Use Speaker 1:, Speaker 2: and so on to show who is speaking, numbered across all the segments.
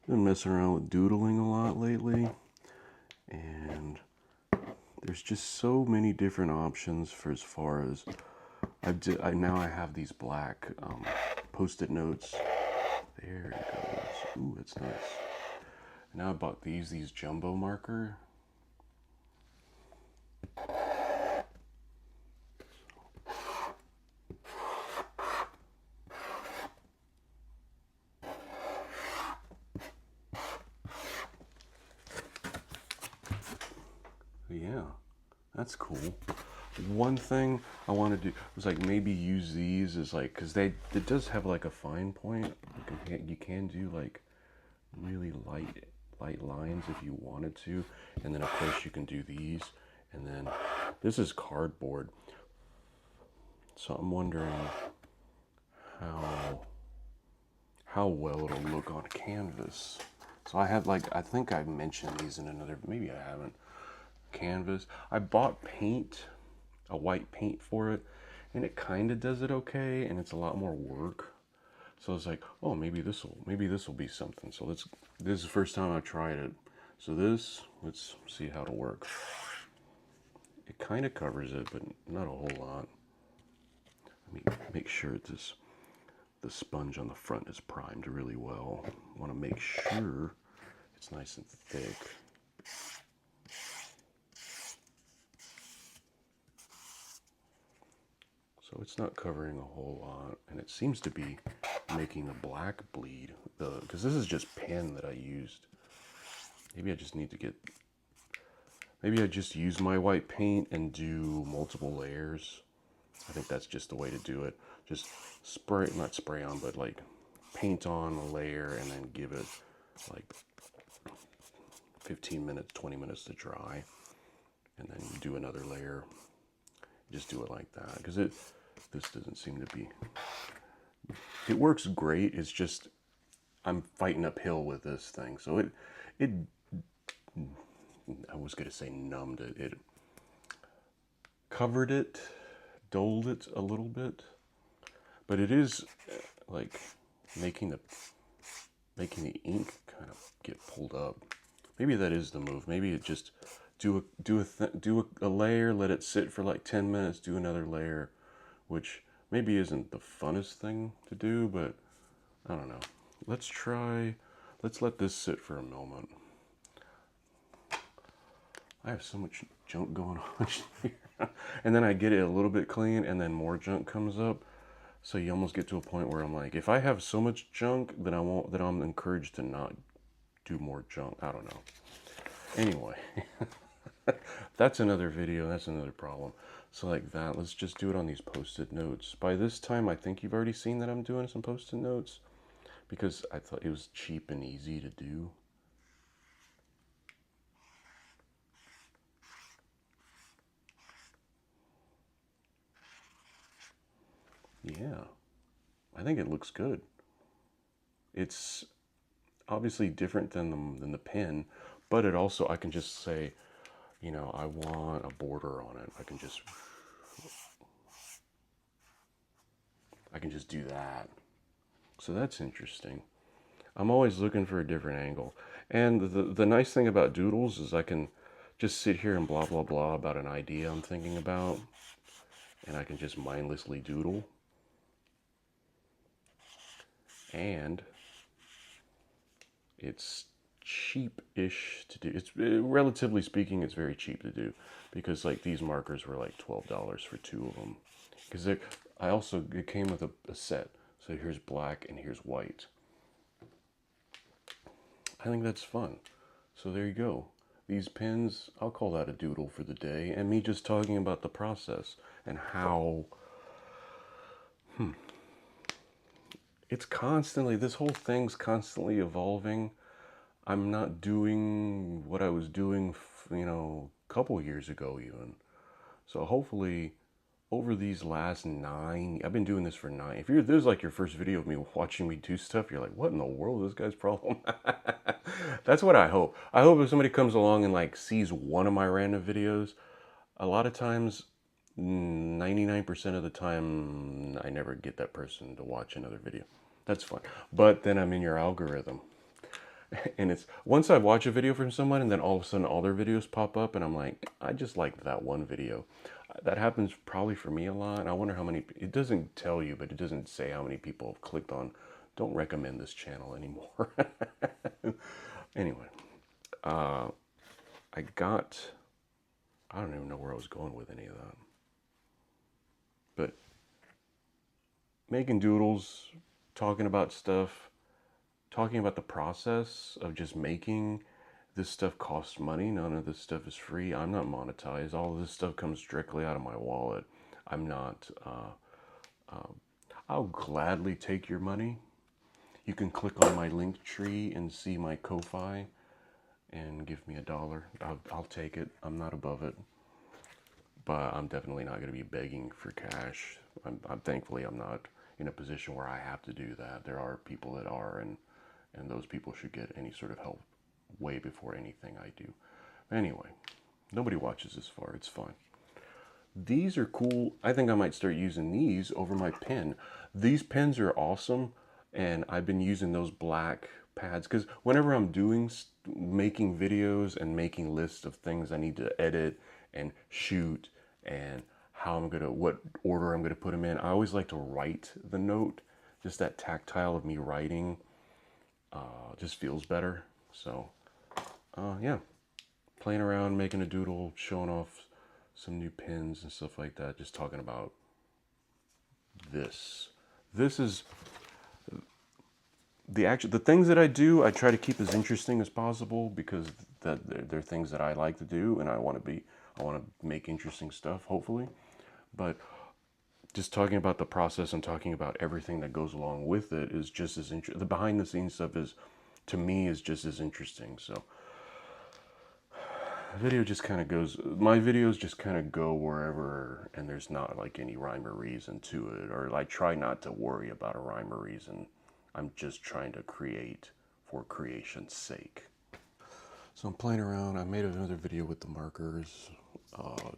Speaker 1: been messing around with doodling a lot lately, and there's just so many different options for as far as now I have these black post-it notes. There it goes. Ooh, that's nice. Now I bought these jumbo marker. Yeah, that's cool. One thing I want to do was like maybe use these as like, because it does have like a fine point. You can do like really light lines if you wanted to, and then of course you can do these, and then this is cardboard, so I'm wondering how well it'll look on canvas. So I had like, I think I mentioned these in another, maybe I haven't. Canvas. I bought paint, a white paint for it, and it kind of does it okay, and it's a lot more work. So I was like, oh, maybe this will be something. So this is the first time I've tried it. So let's see how it'll work. It kind of covers it, but not a whole lot. Let me make sure the sponge on the front is primed really well. I want to make sure it's nice and thick. So it's not covering a whole lot, and it seems to be making the black bleed, because this is just pen that I used. Maybe I just need to get, maybe I just use my white paint and do multiple layers. I think that's just the way to do it. Just not spray on, but like paint on a layer and then give it like 15 minutes, 20 minutes to dry. And then you do another layer. Just do it like that, because this doesn't seem to be, it works great. It's just I'm fighting uphill with this thing. So it I was gonna say numbed it. It covered it, dulled it a little bit, but it is like making the ink kind of get pulled up. Maybe that is the move. Maybe it just do a layer, let it sit for like 10 minutes, do another layer, which maybe isn't the funnest thing to do, but I don't know. Let's let this sit for a moment. I have so much junk going on here. And then I get it a little bit clean, and then more junk comes up. So you almost get to a point where I'm like, if I have so much junk, then I'm encouraged to not do more junk. I don't know. Anyway, that's another video. That's another problem. So like that, let's just do it on these post-it notes. By this time, I think you've already seen that I'm doing some post-it notes, because I thought it was cheap and easy to do. Yeah, I think it looks good. It's obviously different than the pen, but it also, I can just say, you know, I want a border on it. I can just do that. So that's interesting. I'm always looking for a different angle. And the nice thing about doodles is I can just sit here and blah blah blah about an idea I'm thinking about, and I can just mindlessly doodle. And it's cheap-ish to do. It's relatively speaking, it's very cheap to do, because like these markers were like $12 for two of them. Because it came with a set. So here's black and here's white. I think that's fun. So there you go. These pens, I'll call that a doodle for the day, and me just talking about the process and how it's constantly, this whole thing's constantly evolving. I'm not doing what I was doing, you know, a couple years ago even. So hopefully over these last 9, I've been doing this for 9. If this is like your first video of me watching me do stuff, you're like, what in the world is this guy's problem? That's what I hope. I hope if somebody comes along and like sees one of my random videos, a lot of times, 99% of the time, I never get that person to watch another video. That's fine. But then I'm in your algorithm. And it's once I watch a video from someone and then all of a sudden all their videos pop up and I'm like, I just liked that one video. That happens probably for me a lot. I wonder how many, it doesn't tell you, but it doesn't say how many people have clicked on, don't recommend this channel anymore. Anyway, I got, I don't even know where I was going with any of that. But making doodles, talking about stuff, talking about the process of just making this stuff costs money. None of this stuff is free. I'm not monetized. All of this stuff comes directly out of my wallet. I'm not, I'll gladly take your money. You can click on my link tree and see my Ko-Fi and give me $1. I'll take it. I'm not above it. But I'm definitely not going to be begging for cash. I'm thankfully I'm not in a position where I have to do that. There are people that are, and those people should get any sort of help way before anything I do. Anyway, nobody watches this far. It's fine. These are cool. I think I might start using these over my pen. These pens are awesome, and I've been using those black pads because whenever I'm making videos and making lists of things I need to edit and shoot and how I'm gonna, what order I'm gonna put them in, I always like to write the note. Just that tactile of me writing just feels better. So yeah, playing around, making a doodle, showing off some new pins and stuff like that. Just talking about this. This is the things that I do. I try to keep as interesting as possible because they're things that I like to do, and I want to make interesting stuff, hopefully. But just talking about the process and talking about everything that goes along with it is just as interesting. The behind the scenes stuff is, to me, is just as interesting. So video just kind of goes, my videos just kind of go wherever, and there's not like any rhyme or reason to it, or I try not to worry about a rhyme or reason. I'm just trying to create for creation's sake. So I'm playing around. I made another video with the markers,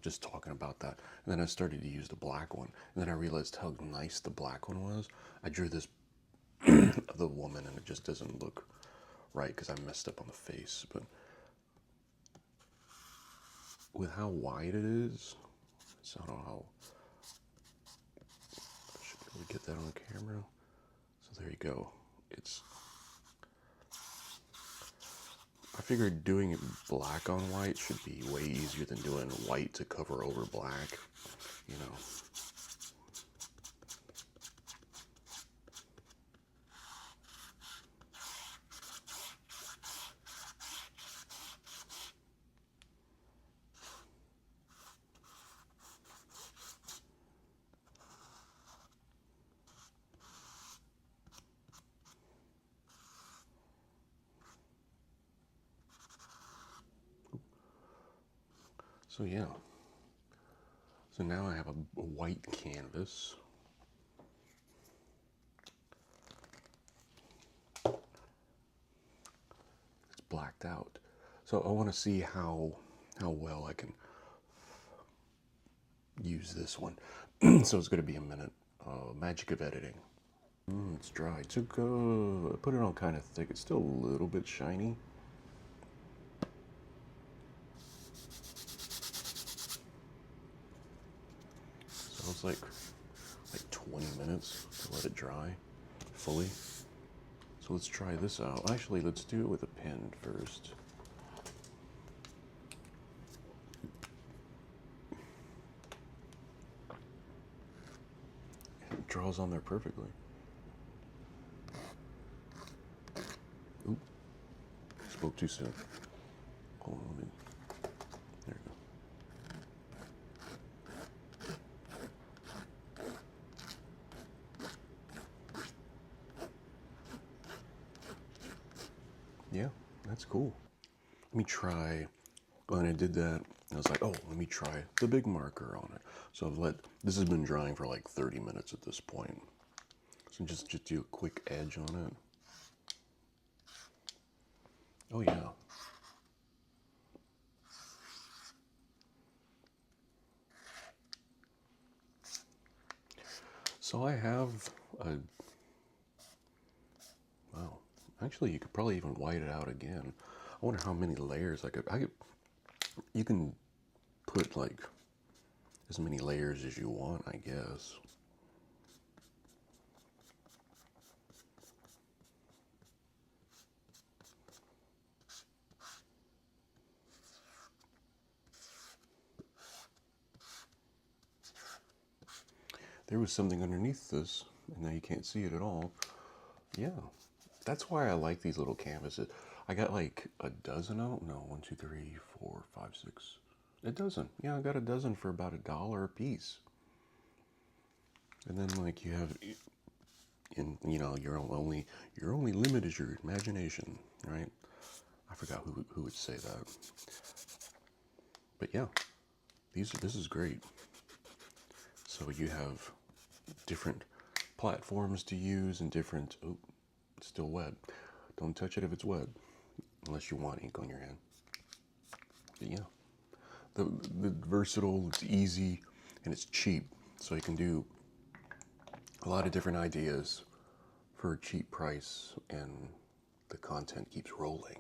Speaker 1: just talking about that. And then I started to use the black one, and then I realized how nice the black one was. I drew this of the woman, and it just doesn't look right because I messed up on the face, but with how wide it is, so I don't know how I should be able to get that on camera. So there you go. I figured doing it black on white should be way easier than doing white to cover over black, you know. So yeah. So now I have a white canvas. It's blacked out. So I want to see how well I can use this one. So it's going to be a minute. Magic of editing. It's dry. I put it on kind of thick. It's still a little bit shiny. So it's like 20 minutes to let it dry fully. So let's try this out. Actually, let's do it with a pen first. It draws on there perfectly. Oop, spoke too soon. Hold on, let me, there you go. Yeah, that's cool. Let me try, when I did that, I was like, oh, let me try the big marker on it. So this has been drying for like 30 minutes at this point. So just do a quick edge on it. Oh yeah. So I have a, wow, Actually, you could probably even white it out again. I wonder how many layers you can put like as many layers as you want, I guess. There was something underneath this, and now you can't see it at all. Yeah, that's why I like these little canvases. I got like a dozen out. No, 1, 2, 3, 4, 5, 6. A dozen. Yeah, I got a dozen for about $1 a piece. And then like you have, in your only limit is your imagination, right? I forgot who would say that, but yeah, this is great. So you have different platforms to use and different. Oh, it's still wet. Don't touch it if it's wet, unless you want ink on your hand. But yeah, the versatile, it's easy, and it's cheap, so you can do a lot of different ideas for a cheap price, and the content keeps rolling.